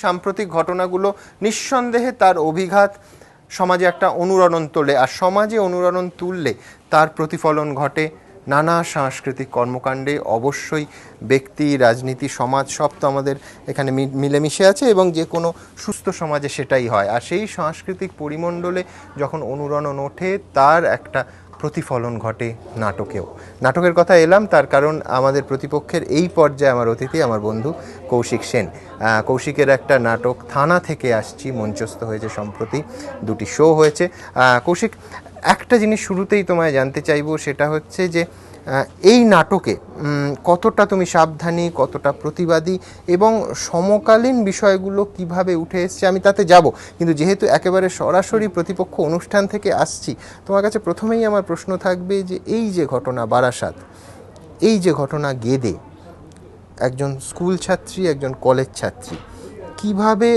সাম্প্রতিক ঘটনাগুলো নিঃসন্দেহে তার অভিঘাত সমাজে একটা অনুরণন তোলে, আর সমাজে অনুরণন তুললে তার প্রতিফলন ঘটে নানা সাংস্কৃতিক কর্মকাণ্ডে। অবশ্যই ব্যক্তি, রাজনীতি, সমাজ সব তো আমাদের এখানে মিলেমিশে আছে এবং যে কোনো সুস্থ সমাজে সেটাই হয়। আর সেই সাংস্কৃতিক পরিমণ্ডলে যখন অনুরণন ওঠে তার একটা প্রতিফলন ঘটে নাটকেও। নাটকের কথা এলাম তার কারণ আমাদের প্রতিপক্ষের এই পর্যায়ে আমার অতিথি আমার বন্ধু কৌশিক সেন। কৌশিকের একটা নাটক থানা থেকে আসছি মঞ্চস্থ হয়েছে সম্প্রতি, 2টি শো হয়েছে। কৌশিক, একটা জিনিস শুরুতেই তোমায় জানতে চাইবো, সেটা হচ্ছে যে এই নাটকে কতটা তুমি সাবধানী, কতটা প্রতিবাদী এবং সমকালীন বিষয়গুলো কিভাবে উঠে এসছে আমি তাতে যাব, কিন্তু যেহেতু একেবারে সরাসরি প্রতিপক্ষ অনুষ্ঠান থেকে আসছি, তোমার কাছে প্রথমেই আমার প্রশ্ন থাকবে যে এই যে ঘটনা বারাসাত, এই যে ঘটনা গেদে, একজন স্কুল ছাত্রী, একজন কলেজ ছাত্রী কিভাবে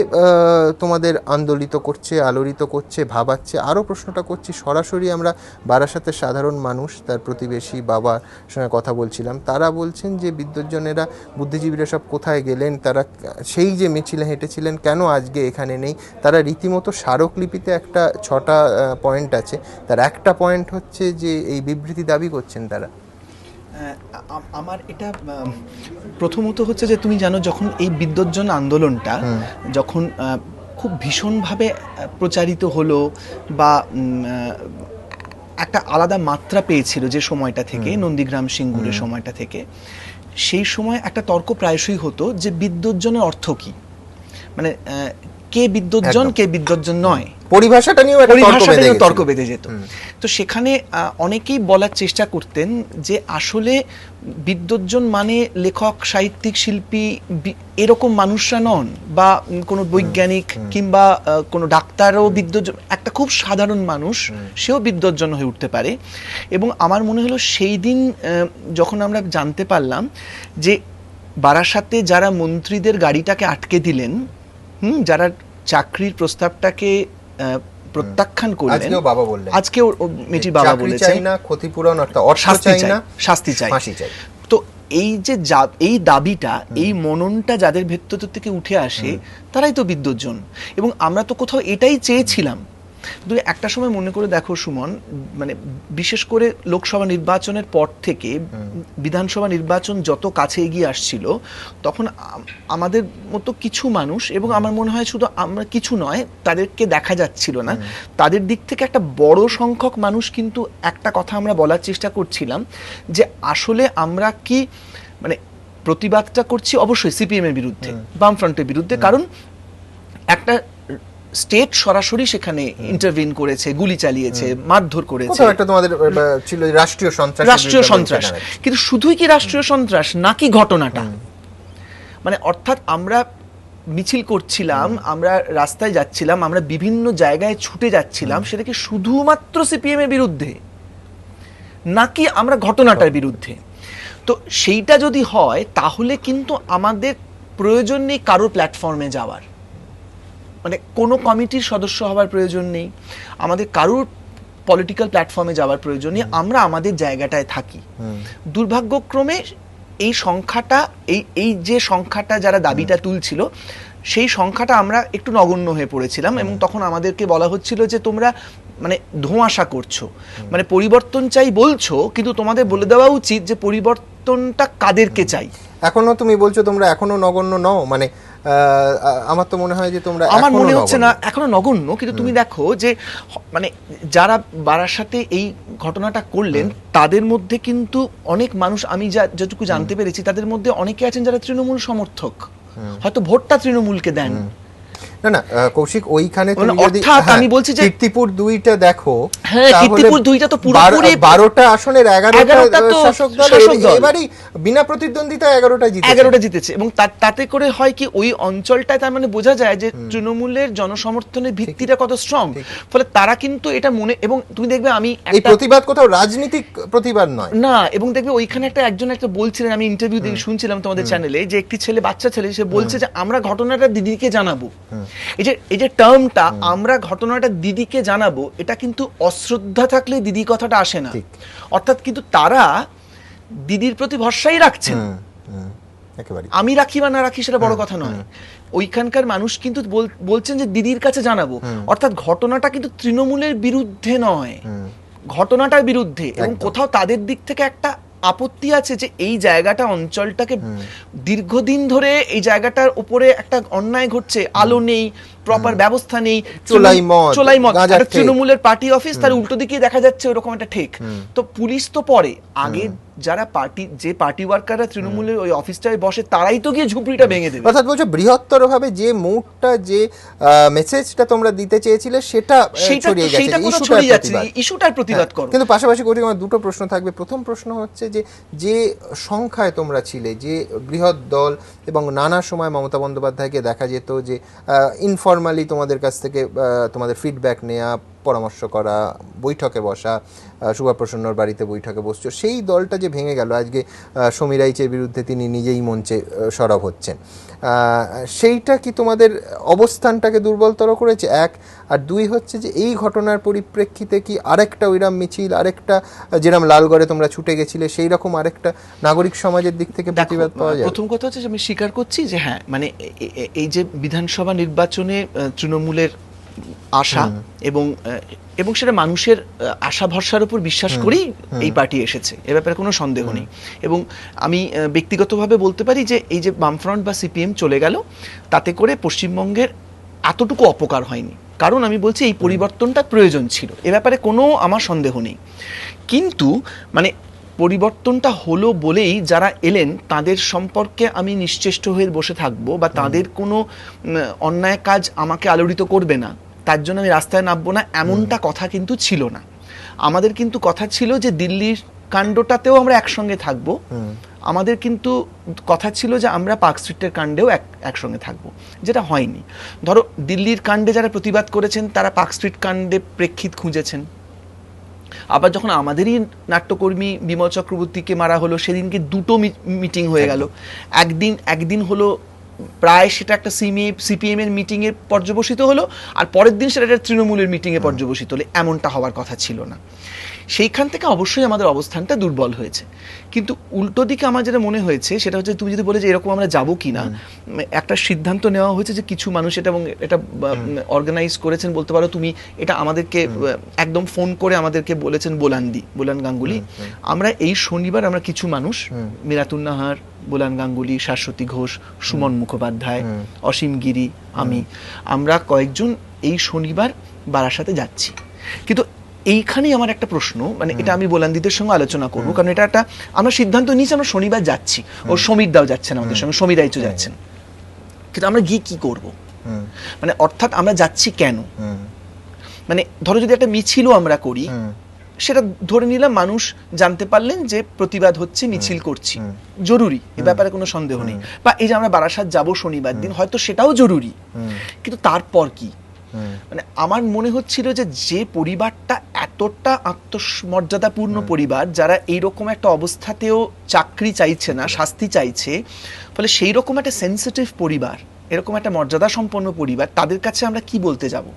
তোমাদের আন্দোলিত করছে, আলোড়িত করছে, ভাবাচ্ছে? আরও প্রশ্নটা করছি, সরাসরি আমরা বারাসাতের সাধারণ মানুষ, তার প্রতিবেশী বাবার সঙ্গে কথা বলছিলাম, তারা বলছেন যে বিদ্বজ্জনেরা, বুদ্ধিজীবীরা সব কোথায় গেলেন, তারা সেই যে মিছিলে হেঁটেছিলেন কেন আজকে এখানে নেই? তারা রীতিমতো স্মারকলিপিতে একটা 6টা পয়েন্ট আছে, তার একটা পয়েন্ট হচ্ছে যে এই বিবৃতি দাবি করছেন তারা। আমার এটা প্রথমত হচ্ছে যে তুমি জানো যখন এই বিদ্বজ্জন আন্দোলনটা যখন খুব ভীষণভাবে প্রচারিত হলো বা একটা আলাদা মাত্রা পেয়েছিল যে সময়টা থেকে, নন্দীগ্রাম সিঙ্গুরের সময়টা থেকে, সেই সময় একটা তর্ক প্রায়শই হতো যে বিদ্বজ্জনের অর্থ কি, মানে কে বিদ্বজ্জন কে বিদ্বজ্জন নয়, পরিভাষাটা নিয়েও তর্ক বেঁধে যেত। তো সেখানে অনেকেই বলার চেষ্টা করতেন যে আসলে বিদ্বজ্জন মানে লেখক, সাহিত্যিক, শিল্পী এরকম মানুষরা নন, বা কোনো বৈজ্ঞানিক কিংবা কোনো ডাক্তারও বিদ্বজ্জন, একটা খুব সাধারণ মানুষ সেও বিদ্বজ্জন হয়ে উঠতে পারে। এবং আমার মনে হলো সেই দিন যখন আমরা জানতে পারলাম যে বারাসাতে যারা মন্ত্রীদের গাড়িটাকে আটকে দিলেন, যারা চাকরির প্রস্তাবটাকে প্রত্যাখ্যান করলেন, আজকে মেয়েটির বাবা বলেছেন ক্ষতিপূরণ অর্থাৎ অর্থ চাই না, শাস্তি চাই। তো এই যে এই দাবিটা, এই মননটা যাদের ভেতর থেকে উঠে আসে তারাই তো বিদ্বজ্জন। এবং আমরা তো কোথাও এটাই চেয়েছিলাম। একটা সময় মনে করে দেখো সুমন, মানে বিশেষ করে লোকসভা নির্বাচনের পর থেকে বিধানসভা নির্বাচন যত কাছে এগিয়ে আসছিল, তখন আমাদের মতো কিছু মানুষ, এবং আমার মনে হয় শুধু আমরা কিছু নয়, তাদেরকে দেখা যাচ্ছিল না, তাদের দিক থেকে একটা বড় সংখ্যক মানুষ কিন্তু একটা কথা আমরা বলার চেষ্টা করছিলাম যে আসলে আমরা কি, মানে প্রতিবাদটা করছি অবশ্যই সিপিএম এর বিরুদ্ধে, বামফ্রন্টের বিরুদ্ধে, কারণ একটা স্টেট সরাসরি সেখানে ইন্টারভিন করেছে, গুলি চালিয়েছে, মারধর করেছে, একটা তোমাদের ছিল রাষ্ট্রীয় সন্ত্রাস। কিন্তু শুধুই কি রাষ্ট্রীয় সন্ত্রাস নাকি ঘটনাটা, মানে অর্থাৎ আমরা মিছিল করছিলাম, আমরা রাস্তায় যাচ্ছিলাম, আমরা বিভিন্ন জায়গায় ছুটে যাচ্ছিলাম, সেটা কি শুধুমাত্র সিপিএম এর বিরুদ্ধে নাকি আমরা ঘটনাটার বিরুদ্ধে? তো সেইটা যদি হয় তাহলে কিন্তু আমাদের প্রয়োজন নেই কারোর প্ল্যাটফর্মে যাওয়ার, মানে কোনো কমিটির সদস্য হওয়ার প্রয়োজন নেই, আমাদের কারোর পলিটিক্যাল প্ল্যাটফর্মে যাওয়ার প্রয়োজন নেই, আমরা আমাদের জায়গাটায় থাকি। দুর্ভাগ্যক্রমে এই সংখ্যাটা, এই যে সংখ্যাটা যারা দাবিটা তুলছিল, সেই সংখ্যাটা আমরা একটু নগণ্য হয়ে পড়েছিলাম, এবং তখন আমাদেরকে বলা হচ্ছিল যে তোমরা মানে ধোঁয়াশা করছো, মানে পরিবর্তন চাই বলছো, কিন্তু তোমাদের বলে দেওয়া উচিত যে পরিবর্তনটা কাদেরকে চাই। এখনো তুমি বলছো তোমরা এখনো নগণ্য নও, মানে আমার তো মনে হয় যে তোমরা, আমার মনে হচ্ছে না এখনো নগণ্য, কিন্তু তুমি দেখো যে মানে যারা বারাসাতে এই ঘটনাটা করলেন তাদের মধ্যে কিন্তু অনেক মানুষ, আমি যতটুকু জানতে পেরেছি, তাদের মধ্যে অনেকে আছেন যারা তৃণমূল সমর্থক, হয়তো ভোটটা তৃণমূলকে দেন। না না কৌশিক, ওইখানে তুমি যদি আমি বলছি যে কীর্তিপুর 2টা দেখো, হ্যাঁ কীর্তিপুর 2টা তো পুরোপুরি 12টা আসনের 11টা শাসক দল, এবারে বিনা প্রতিদ্বন্দ্বিতায় 11টা জিতেছে, এবং তাতে করে হয় কি ওই অঞ্চলটায় তার মানে বোঝা যায় যে তৃণমূলের জনসমর্থনের ভিত্তিটা কত স্ট্রং, ফলে তারা কিন্তু এটা মনে, এবং তুমি দেখবে আমি এই প্রতিবাদ কোথাও রাজনৈতিক প্রতিবাদ নয় না, এবং দেখবে ওইখানে একজন বলছিলেন, আমি ইন্টারভিউ দিয়ে শুনছিলাম তোমাদের চ্যানেলে, যে একটি ছেলে, বাচ্চা ছেলে, সে বলছে যে আমরা ঘটনাটা দিদিকে জানাবো। এই যে টার্মটা আমরা ঘটনাটা দিদিকে জানাবো, এটা কিন্তু অশ্রদ্ধা থাকলে দিদি কথাটা আসে না, অর্থাৎ কিন্তু তারা দিদির প্রতি ভরসাই রাখছেন। একেবারে আমি রাখি বা না রাখি সেটা বড় কথা নয়, ওইখানকার মানুষ কিন্তু বলছেন যে দিদির কাছে জানাবো, অর্থাৎ ঘটনাটা কিন্তু তৃণমূলের বিরুদ্ধে নয়, ঘটনাটার বিরুদ্ধে। এবং কোথাও তাদের দিক থেকে একটা আপত্তি আছে যে এই জায়গাটা, অঞ্চলটাকে দীর্ঘদিন ধরে এই জায়গাটার উপরে একটা অন্যায় ঘটছে, আলো নেই, প্রপার ব্যবস্থা নেই, চোলাই মদ, তৃণমূলের পার্টি অফিস, তার উল্টো দিকে দেখা যাচ্ছে ওরকম একটা ঠেক। তো পুলিশ তো পরে, আগে যারা পার্টি ওয়ার্কাররা তৃণমূলের ওই অফিসটায় বসে তারাই তো গিয়ে ঝুপড়িটা ভেঙে দেবে। অর্থাৎ বলছো বৃহত্তর ভাবে যে মুডটা, যে মেসেজটা তোমরা দিতে চেয়েছিলে সেটা ছড়িয়ে যাচ্ছে, ইস্যুটার প্রতিবাদ করো। কিন্তু পাশাপাশি করি আমার দুটো প্রশ্ন থাকবে। প্রথম প্রশ্ন হচ্ছে যে সংখ্যায় তোমরা ছিলে, যে বৃহৎ দল, এবং নানা সময় মমতা বন্দ্যোপাধ্যায়কে দেখা যেত যে ইনফরমালি তোমাদের কাছ থেকে তোমাদের ফিডব্যাক নেওয়া, পরামর্শ করা, বৈঠকে বসা, সুভাপ্রসন্নর বাড়িতে বৈঠকে বসছো, সেই দলটা যে ভেঙে গেল, আজকে সমীর রাইচের বিরুদ্ধে তিনি নিজেই মঞ্চে সরব হচ্ছেন, সেইটা কি তোমাদের অবস্থানটাকে দুর্বলতর করেছে? এক। আর দুই হচ্ছে যে এই ঘটনার পরিপ্রেক্ষিতে কি আরেকটা ওইরাম মিছিল, আরেকটা যেরকম লালগড়ে তোমরা ছুটে গেছিলে, সেই রকম আরেকটা নাগরিক সমাজের দিক থেকে প্রতিবাদ পাওয়া যায়? প্রথম কথা হচ্ছে যে আমি স্বীকার করছি যে হ্যাঁ, মানে এই যে বিধানসভা নির্বাচনে তৃণমূলের আশা এবং সেটা মানুষের আশা ভরসার উপর বিশ্বাস করেই এই পার্টি এসেছে, এ ব্যাপারে কোনো সন্দেহ নেই। এবং আমি ব্যক্তিগতভাবে বলতে পারি যে এই যে বামফ্রন্ট বা সিপিএম চলে গেল, তাতে করে পশ্চিমবঙ্গের এতটুকু অপকার হয়নি, কারণ আমি বলছি এই পরিবর্তনটা প্রয়োজন ছিল, এ ব্যাপারে কোনো আমার সন্দেহ নেই। কিন্তু মানে পরিবর্তনটা হলো বলেই যারা এলেন তাদের সম্পর্কে আমি নিশ্চেষ্ট হয়ে বসে থাকবো, বা তাদের কোনো অন্যায় কাজ আমাকে আলোড়িত করবে না তার জন্য আমি রাস্তায় নামবো না, এমনটা কথা কিন্তু ছিল না। আমাদের কিন্তু কথা ছিল যে দিল্লির কাণ্ডটাতেও আমরা একসঙ্গে থাকবো, আমাদের কিন্তু কথা ছিল যে আমরা পার্ক স্ট্রিটের কাণ্ডেও একসঙ্গে থাকবো, যেটা হয়নি। ধরো দিল্লির কাণ্ডে যারা প্রতিবাদ করেছেন তারা পার্ক স্ট্রিট কাণ্ডে প্রেক্ষিত খুঁজেছেন, আবার যখন আমাদেরই নাট্যকর্মী বিমল চক্রবর্তীকে মারা হলো সেদিনকে দুটো মিটিং হয়ে গেল, একদিন হলো প্রায় সেটা একটা সিপিএম এর মিটিং এ পর্যবসিত হলো, আর পরের দিন সেটা একটা তৃণমূলের মিটিং এ পর্যবসিত হলো, এমনটা হওয়ার কথা ছিল না। সেইখান থেকে অবশ্যই আমাদের অবস্থানটা দুর্বল হয়েছে। কিন্তু উল্টো দিকে আমার যেটা মনে হয়েছে সেটা হচ্ছে, তুমি যদি বলে যে এরকম আমরা যাবো কিনা, একটা সিদ্ধান্ত নেওয়া হয়েছে যে কিছু মানুষ এটা অর্গানাইজ করেছেন বলতে পারো তুমি, এটা আমাদেরকে একদম ফোন করে আমাদেরকে বলেছেন বোলান গাঙ্গুলি। আমরা এই শনিবার আমরা কিছু মানুষ, মিরাতুন নাহার, বোলান গাঙ্গুলি, শাশ্বতী ঘোষ, সুমন মুখোপাধ্যায়, অসীম গিরি, আমরা কয়েকজন এই শনিবার বারাসাতে যাচ্ছি। কিন্তু এইখানেই আমার একটা প্রশ্ন, মানে এটা আমি বোলান্দিদের সঙ্গে আলোচনা করবো, কারণ এটা একটা আমরা সিদ্ধান্ত নিয়েছি আমরা শনিবার যাচ্ছি, ও সমীর দাও যাচ্ছেন আমাদের সঙ্গে, সমীর রাইচও যাচ্ছেন, কিন্তু আমরা গিয়ে কি করব, মানে অর্থাৎ আমরা যাচ্ছি কেন? মানে ধরো যদি একটা মিছিলও আমরা করি, সেটা ধরে নিলাম মানুষ জানতে পারলেন যে প্রতিবাদ হচ্ছে, মিছিল করছি, জরুরি, এ ব্যাপারে কোনো সন্দেহ নেই। বা এই যে আমরা বারাসাত যাব শনিবার দিন, হয়তো সেটাও জরুরি, কিন্তু তারপর কি? মানে আমার মনে হচ্ছিল যে পরিবারটা এতটা আত্মমর্যাদাপূর্ণ পরিবার, যারা এইরকম একটা অবস্থাতেও চাকরি চাইছে না, শাস্তি চাইছে, ফলে সেই রকম একটা সেন্সিটিভ পরিবার, এরকম একটা মর্যাদা সম্পন্ন পরিবার, তাদের কাছে আমরা কি বলতে যাব?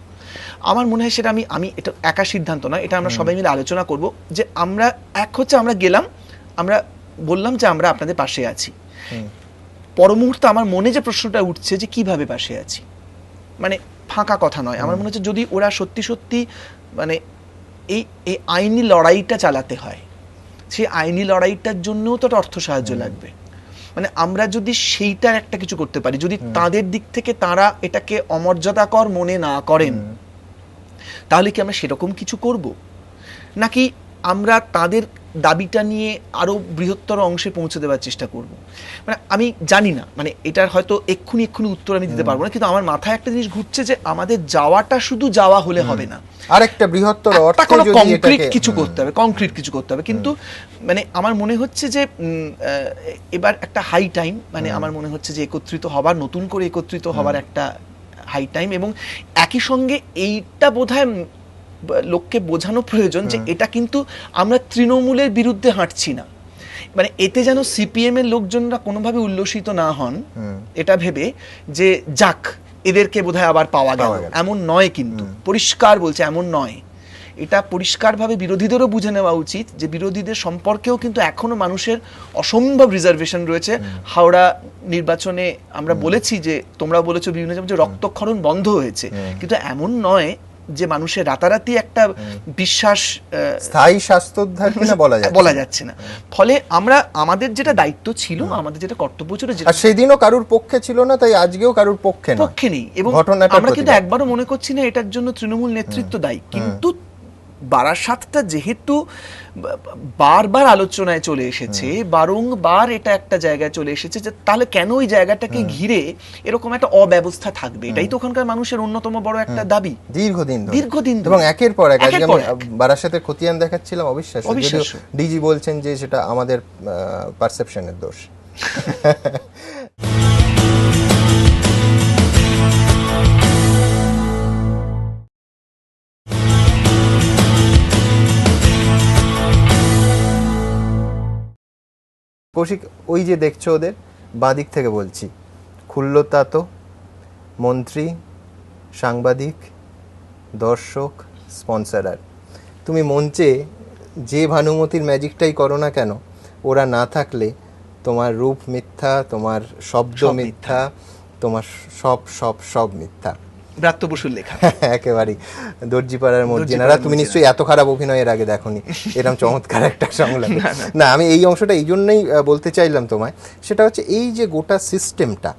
আমার মনে হয় সেটা আমি এটা একা সিদ্ধান্ত নয়, এটা আমরা সবাই মিলে আলোচনা করব যে আমরা আমরা গেলাম, আমরা বললাম যে আমরা আপনাদের পাশে আছি। পর মুহূর্তে আমার মনে যে প্রশ্নটা উঠছে যে কিভাবে পাশে আছি, মানে ফাঁকা কথা নয়। আমার মনে হচ্ছে যদি ওরা সত্যি সত্যি মানে এই আইনি লড়াইটা চালাতে হয়, সেই আইনি লড়াইটার জন্যও তো অর্থ সাহায্য লাগবে। মানে আমরা যদি সেইটার একটা কিছু করতে পারি, যদি তাদের দিক থেকে তারা এটাকে অমর্যাদাকর মনে না করেন, তাহলে কি আমরা সেরকম কিছু করব, নাকি আমরা তাদের দাবিটা নিয়ে আরো বৃহত্তর অংশে পৌঁছে দেওয়ার চেষ্টা করব? মানে আমি জানি না, মানে এটার হয়তো এক্ষুনি উত্তর আমি দিতে পারবো না, কিন্তু আমার মাথায় একটা জিনিস ঘুরছে যে আমাদের যাওয়াটা শুধু যাওয়া হলে হবে না, আরেকটা বৃহত্তর অর্থে যদি কংক্রিট কিছু করতে হবে। কিন্তু মানে আমার মনে হচ্ছে যে এবার একটা হাই টাইম, মানে আমার মনে হচ্ছে যে নতুন করে একত্রিত হবার একটা হাই টাইম, এবং একই সঙ্গে এইটা বোধহয় লোককে বোঝানো প্রয়োজন যে এটা কিন্তু আমরা তৃণমূলের বিরুদ্ধে হাঁটছি না, মানে এতে যেন সিপিএম এর লোকজনরা কোনোভাবে উল্লসিত না হন এটা ভেবে যে যাক এদেরকে বোধহয় আবার পাওয়া গেল, এমন নয়, কিন্তু পরিষ্কার বলছে এমন নয়। এটা পরিষ্কারভাবে বিরোধীদেরও বুঝে নেওয়া উচিত যে বিরোধীদের সম্পর্কেও কিন্তু এখনো মানুষের অসম্ভব রিজার্ভেশন রয়েছে। হাওড়া নির্বাচনে আমরা বলেছি যে, তোমরা বলেছো বিভিন্ন যে রক্তক্ষরণ বন্ধ হয়েছে, কিন্তু এমন নয় যে মানুষের রাতারাতি একটা বিশ্বাস স্থায়ী স্বাস্থ্যোদ্ধার কিনা বলা যাচ্ছে না। ফলে আমরা আমাদের যেটা দায়িত্ব ছিল, আমাদের যেটা কর্তব্য ছিল, আর সেদিনও কারুর পক্ষে ছিল না, তাই আজকেও কারুর পক্ষে নেই। এবং আমরা কিন্তু একবারও মনে করছি না এটার জন্য তৃণমূল নেতৃত্ব দায়ী, কিন্তু বারাসাতটা যেহেতু বারবার আলোচনায় চলে এসেছে, বারংবার এটা একটা জায়গায় চলে এসেছে, যে তাহলে কেন ওই জায়গাটাকে ঘিরে এরকম একটা অব্যবস্থা থাকবে? এটাই তো ওখানকার মানুষের অন্যতম বড় একটা দাবি দীর্ঘদিন এবং একের পর এক। আজকে আমি বারাসাতের খতিয়ান দেখাচ্ছিলাম, অবিশ্বাস্য। ডিজি বলছেন যে সেটা আমাদের পারসেপশনের দোষ। কৌশিক, ওই যে দেখছো ওদের বাঁদিক থেকে বলছি, খুল্লতাত, মন্ত্রী, সাংবাদিক, দর্শক, স্পন্সরার। তুমি মঞ্চে যে ভানুমতির ম্যাজিকটাই করো না কেন, ওরা না থাকলে তোমার রূপ মিথ্যা, তোমার শব্দ মিথ্যা, তোমার সব সব সব মিথ্যা। ব্রাত্য বসুর লেখা। একেবারেই দর্জিপাড়ার মর্জিনারা। তুমি নিশ্চয়ই এত খারাপ অভিনয়ের আগে দেখোনি এরকম চমৎকার একটা সংলাপ। না, আমি এই অংশটা এই জন্যই বলতে চাইলাম তোমায়, সেটা হচ্ছে এই যে গোটা সিস্টেমটা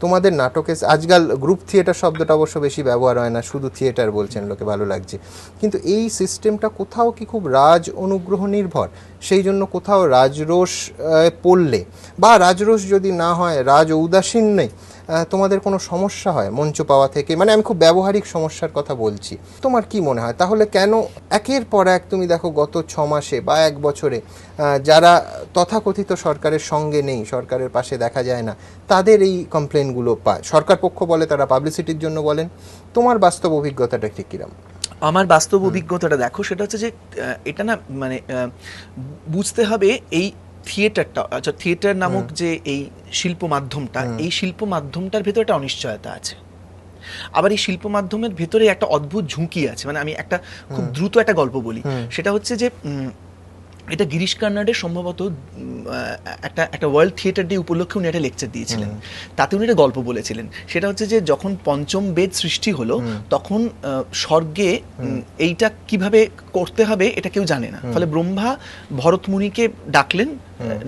তোমাদের নাটকে, আজকাল গ্রুপ থিয়েটার শব্দটা অবশ্য বেশি ব্যবহার হয় না, শুধু থিয়েটার বলছেন লোকে, ভালো লাগছে, কিন্তু এই সিস্টেমটা কোথাও কি খুব রাজ অনুগ্রহ নির্ভর? সেই জন্য কোথাও রাজরোষ পড়লে, বা রাজরোষ যদি না হয়, রাজ ঔদাসীন নেই, তোমাদের কোনো সমস্যা হয় মঞ্চ পাওয়া থেকে? মানে আমি খুব ব্যবহারিক সমস্যার কথা বলছি। তোমার কি মনে হয় তাহলে কেন একের পর এক, তুমি দেখো গত 6 মাসে বা 1 বছরে যারা তথাকথিত সরকারের সঙ্গে নেই, সরকারের পাশে দেখা যায় না, তাদের এই কমপ্লেনগুলো পায়? সরকার পক্ষ বলে তারা পাবলিসিটির জন্য বলেন। তোমার বাস্তব অভিজ্ঞতাটা ঠিক কিরম? আমার বাস্তব অভিজ্ঞতাটা দেখো, সেটা হচ্ছে যে এটা না, মানে বুঝতে হবে এই থিয়েটারটা, আচ্ছা থিয়েটার নামক যে এই শিল্প মাধ্যমটা, এই শিল্প মাধ্যমটার ভেতরে একটা অনিশ্চয়তা আছে। আবার এই শিল্প মাধ্যমের ভেতরে একটা অদ্ভুত ঝুঁকি আছে। মানে আমি একটা খুব দ্রুত একটা গল্প বলি, সেটা হচ্ছে যে এটা গিরিশ কার্নাডের সম্ভবত একটা ওয়ার্ল্ড থিয়েটার ডে উপলক্ষে উনি একটা লেকচার দিয়েছিলেন। তাতে উনি একটা গল্প বলেছিলেন, সেটা হচ্ছে যে যখন পঞ্চম বেদ সৃষ্টি হলো, তখন স্বর্গে এইটা কিভাবে করতে হবে এটা কেউ জানে না। ফলে ব্রহ্মা ভরতমুনিকে ডাকলেন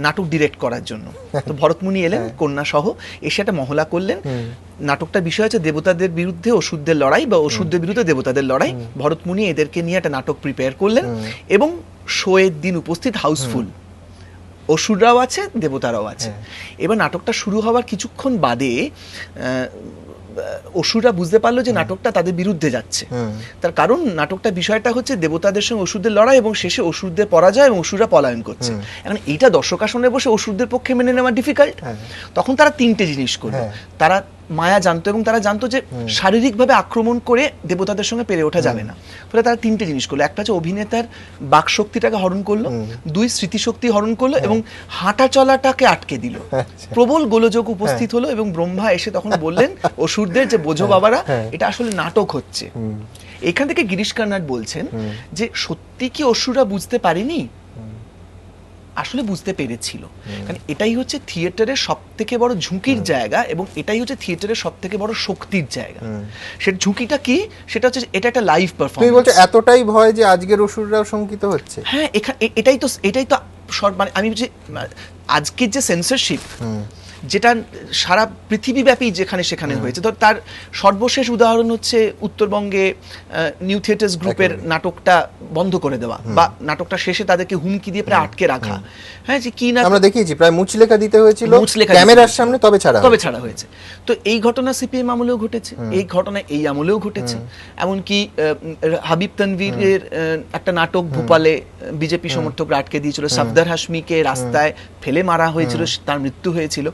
নাটক ডিরেক্ট করার জন্য। তো ভরতমুনি এলেন কন্যা সহ, এসে একটা মহলা করলেন। নাটকটার বিষয় হচ্ছে দেবতাদের বিরুদ্ধে অসুরদের লড়াই, বা অসুরদের বিরুদ্ধে দেবতাদের লড়াই। ভরতমুনি এদেরকে নিয়ে একটা নাটক প্রিপেয়ার করলেন, এবং শোয়ের দিন উপস্থিত হাউসফুল, অসুররাও আছে, দেবতারাও আছে। এবার নাটকটা শুরু হওয়ার কিছুক্ষণ বাদে অসুররা বুঝতে পারলো যে নাটকটা তাদের বিরুদ্ধে যাচ্ছে। তার কারণ নাটকটা বিষয়টা হচ্ছে দেবতাদের সঙ্গে অসুরদের লড়াই, এবং শেষে অসুরদের পরাজয় এবং অসুররা পলায়ন করছে। এখন এইটা দর্শক আসনে বসে অসুরদের পক্ষে মেনে নেওয়া ডিফিকাল্ট। তখন তারা 3টে জিনিস করলো। তারা মায়া জানতো, এবং তারা জানতো যে শারীরিকভাবে আক্রমণ করে দেবতাদের সঙ্গে পেরে ওঠা যাবে না। ফলে তারা 3টে জিনিস করলো। একটা হচ্ছে অভিনেতার বাক শক্তিটাকে হরণ করলো, 2 স্মৃতিশক্তি হরণ করলো, এবং হাঁটা চলাটাকে আটকে দিল। প্রবল গোলযোগ উপস্থিত হলো, এবং ব্রহ্মা এসে তখন বললেন অসুরদের যে বোঝো বাবারা, এটা আসলে নাটক হচ্ছে। এখান থেকে গিরিশ কার্নাড বলছেন যে সত্যি কি অসুররা বুঝতে পারেনি? আসলে বুঝতে পেরেছিল। কারণ এটাই হচ্ছে থিয়েটারের সবথেকে বড় ঝুঁকির জায়গা, এবং এটাই হচ্ছে থিয়েটারের সবথেকে বড় শক্তির জায়গা। সেটা ঝুঁকিটা কি? সেটা হচ্ছে এটা একটা লাইভ পারফরম্যান্স। তুমি বলছো এতটাই ভয় যে আজকের অসুররাও শঙ্কিত হচ্ছে? হ্যাঁ, এটাই তো মানে আমি বলছি আজকের যে সেন্সরশিপ, যেটা সারা পৃথিবীব্যাপী যেখানে সেখানে হয়েছে, ধর তার সর্বশেষ উদাহরণ হচ্ছে উত্তরবঙ্গে নিউ থিয়েটার্স গ্রুপের নাটকটা বন্ধ করে দেওয়া, বা নাটকটা শেষে তাদেরকে হুমকি দিয়ে প্রায় আটকে রাখা। হ্যাঁ, যে কি না আমরা দেখিয়েছি, প্রায় মুচলেখা দিতে হয়েছিল ক্যামেরার সামনে, তবে ছাড়া হয়েছে। তো এই ঘটনা সিপিএম আমলেও ঘটেছে, এই ঘটনা এই আমলেও ঘটেছে। এমনকি হাবিব তানভীরের একটা নাটক ভোপালে বিজেপি সমর্থকরা আটকে দিয়েছিল, সফদর হাশমিকে রাস্তায় ফেলে মারা হয়েছিল, তার মৃত্যু হয়েছিল।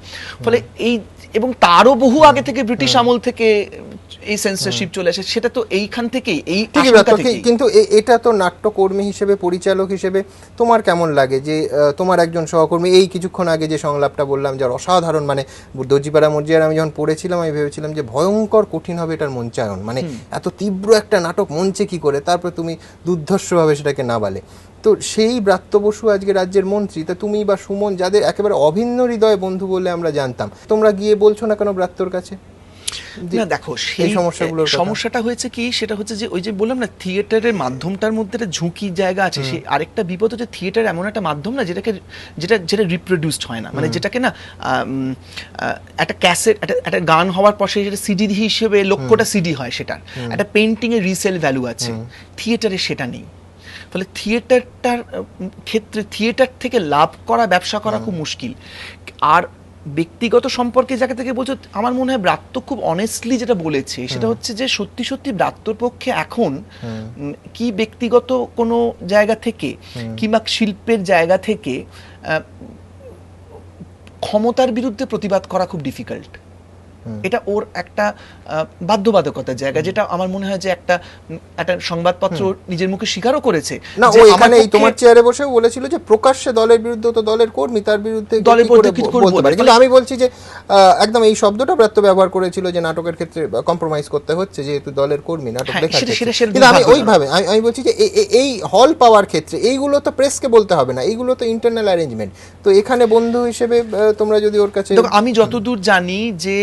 ফলে এই এবং তারও বহু আগে থেকে ব্রিটিশ আমল থেকে এই সেন্সরশিপ চলে আসে, সেটা তো এইখান থেকেই, এই আশঙ্কা থেকেই। কিন্তু এটা তো নাট্যকর্মী হিসেবে, পরিচালক হিসেবে তোমার কেমন লাগে যে তোমার একজন সহকর্মী, এই কিছুক্ষণ আগে যে সংলাপটা বললাম যার অসাধারণ, মানে দর্জিপাড়া মর্জিয়ার আমি যখন পড়েছিলাম আমি ভেবেছিলাম যে ভয়ঙ্কর কঠিন হবে এটার মঞ্চায়ন, মানে এত তীব্র একটা নাটক মঞ্চে কি করে, তারপর তুমি দুর্ধর্ষভাবে সেটাকে নাবালে। তো সেই ব্রাত্য বসু আজকে রাজ্যের মন্ত্রী, তা তুমি বা সুমন যাদের একেবারে অভিন্ন হৃদয় বন্ধু বলে আমরা জানতাম, তোমরা গিয়ে বলছো না কেন ব্রাত্যর কাছে? না দেখো, সেই সমস্যাটা হয়েছে কি, সেটা হচ্ছে যে ওই যে বললাম না, থিয়েটারের মাধ্যমটার মধ্যে একটা ঝুঁকির জায়গা আছে। সেই আরেকটা বিপদ হচ্ছে থিয়েটার এমন একটা মাধ্যম না যেটা রিপ্রোডিউসড হয় না, মানে যেটাকে না একটা ক্যাসেট, একটা গান হওয়ার পর সেটা সিডি হিসেবে লক্ষটা সিডি হয়, সেটার একটা পেন্টিং এর রিসেল ভ্যালু আছে, থিয়েটারে সেটা নেই। ফলে থিয়েটারটার ক্ষেত্রে থিয়েটার থেকে লাভ করা, ব্যবসা করা খুব মুশকিল। আর ব্যক্তিগত সম্পর্কে জায়গা থেকে বলছো, আমার মনে হয় ব্রাত্য খুব অনেস্টলি যেটা বলেছে সেটা হচ্ছে যে সত্যি সত্যি ব্রাত্যর পক্ষে এখন কি ব্যক্তিগত কোনো জায়গা থেকে কিংবা শিল্পের জায়গা থেকে ক্ষমতার বিরুদ্ধে প্রতিবাদ করা খুব ডিফিকাল্ট। এটা ওর একটা বাধ্যবাধকতার জায়গা, যেটা আমার মনে হয় যে একটা সংবাদপত্র নিজের মুখে স্বীকারও করেছে। না, ও এখানে এই তোমার চেয়ারে বসে বলেছিল যে প্রকাশ্যে দলের বিরুদ্ধে, তো দলের কর্মী, তার বিরুদ্ধে দলের বিরুদ্ধে কিছু বলতে পারে, কিন্তু আমি বলছি যে একদম এই শব্দটা ব্রাত্য ব্যবহার করেছিল যে নাটকের ক্ষেত্রে কম্প্রোমাইজ করতে হচ্ছে যেহেতু দলের কর্মী, নাটক দেখাচ্ছে। কিন্তু আমি ওইভাবে আমি বলছি যে এই হল পাওয়ার ক্ষেত্রে এইগুলো তো প্রেসকে বলতে হবে না, এইগুলো তো ইন্টারনাল অ্যারেঞ্জমেন্ট। তো এখানে বন্ধু হিসেবে তোমরা যদি ওর কাছে, আমি যতদূর জানি যে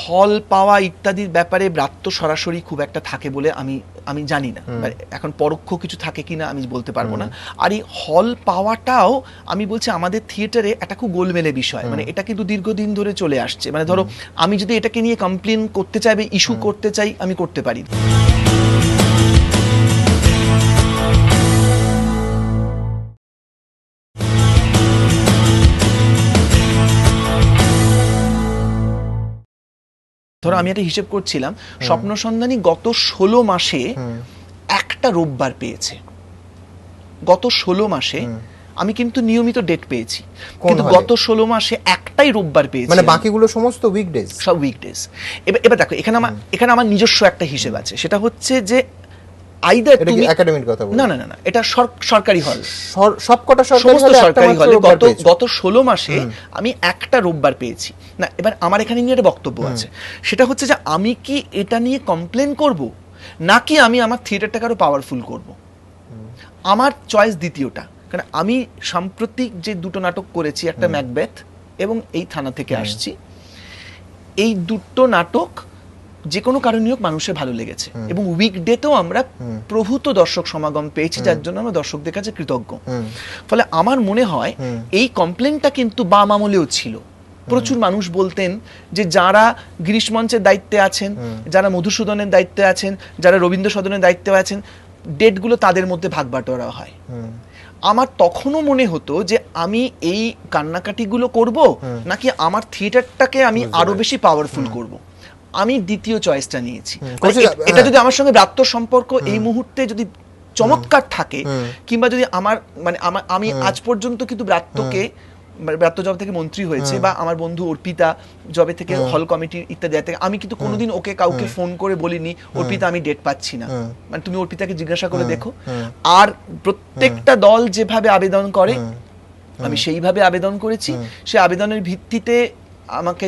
হল পাওয়া ইত্যাদির ব্যাপারে ব্রাত্য সরাসরি খুব একটা থাকে বলে আমি জানি না, এখন পরোক্ষ কিছু থাকে কিনা আমি বলতে পারবো না। আর এই হল পাওয়াটাও আমি বলছি আমাদের থিয়েটারে একটা খুব গোলমেলে বিষয়, মানে এটা কিন্তু দীর্ঘদিন ধরে চলে আসছে। মানে ধরো আমি যদি এটাকে নিয়ে কমপ্লেন করতে চাই বা ইস্যু করতে চাই, আমি করতে পারি। ধরো আমি একটা হিসেব করছিলাম, স্বপ্ন সন্ধানী গত 16 মাসে একটা রোববার পেয়েছে। গত 16 মাসে আমি কিন্তু নিয়মিত ডেট পেয়েছি, কিন্তু গত 16 মাসে একটাই রোববার পেয়েছি, মানে বাকিগুলো সমস্ত উইকডেজ, সব উইকডেজ। এবার দেখো, এখানে আমার নিজস্ব একটা হিসেব আছে, সেটা হচ্ছে যে আইদার তুমি একাডেমির কথা বলছো, না, এটা সরকারি হল, সবকটা সরকারি হলে গত 16 মাসে আমি একটা রোববার পেয়েছি। না, এবার আমার এখানে নিয়ে একটা বক্তব্য আছে, সেটা হচ্ছে যে আমি কি এটা নিয়ে কমপ্লেন করব নাকি আমি আমার থিয়েটারটাকে আরো পাওয়ারফুল করব। আমার চয়েস দ্বিতীয়টা, কারণ আমি সাম্প্রতিক যে দুটো নাটক করেছি, একটা ম্যাকবেথ এবং এই থানা থেকে আসছি, এই দুটো নাটক যে কোনো কারণে হোক মানুষের ভালো লেগেছে এবং উইকডেতেও আমরা প্রভূত দর্শক সমাগম পেয়েছি, যার জন্য আমরা দর্শকদের কাছে কৃতজ্ঞ। ফলে আমার মনে হয় এই কমপ্লেনটা কিন্তু বাম আমলেও ছিল। প্রচুর মানুষ বলতেন যে যারা গিরিশ মঞ্চের দায়িত্বে আছেন, যারা মধুসূদনের দায়িত্বে আছেন, যারা রবীন্দ্র সদনের দায়িত্বে আছেন, ডেটগুলো তাদের মধ্যে ভাগ বাটোয়ারা হয়। আমার তখনও মনে হতো যে আমি এই কান্নাকাটিগুলো করব নাকি আমার থিয়েটারটাকে আমি আরো বেশি পাওয়ারফুল করব। আমি দ্বিতীয় চয়েসটা নিয়েছি। এটা যদি আমার সঙ্গে ব্রাত্য সম্পর্ক এই মুহূর্তে যদি চমৎকার থাকে, কিংবা যদি আমি আজ পর্যন্ত কিন্তু ব্রাত্য জব থেকে মন্ত্রী হয়েছে, বা আমার বন্ধু অর্পিতা জবে থেকে হল কমিটি ইত্যাদি থেকে, আমি কিন্তু কোনোদিন ওকে কাউকে ফোন করে বলিনি অর্পিতা আমি ডেট পাচ্ছি না। মানে তুমি অর্পিতাকে জিজ্ঞাসা করে দেখো। আর প্রত্যেকটা দল যেভাবে আবেদন করে আমি সেইভাবে আবেদন করেছি, সে আবেদনের ভিত্তিতে আমাকে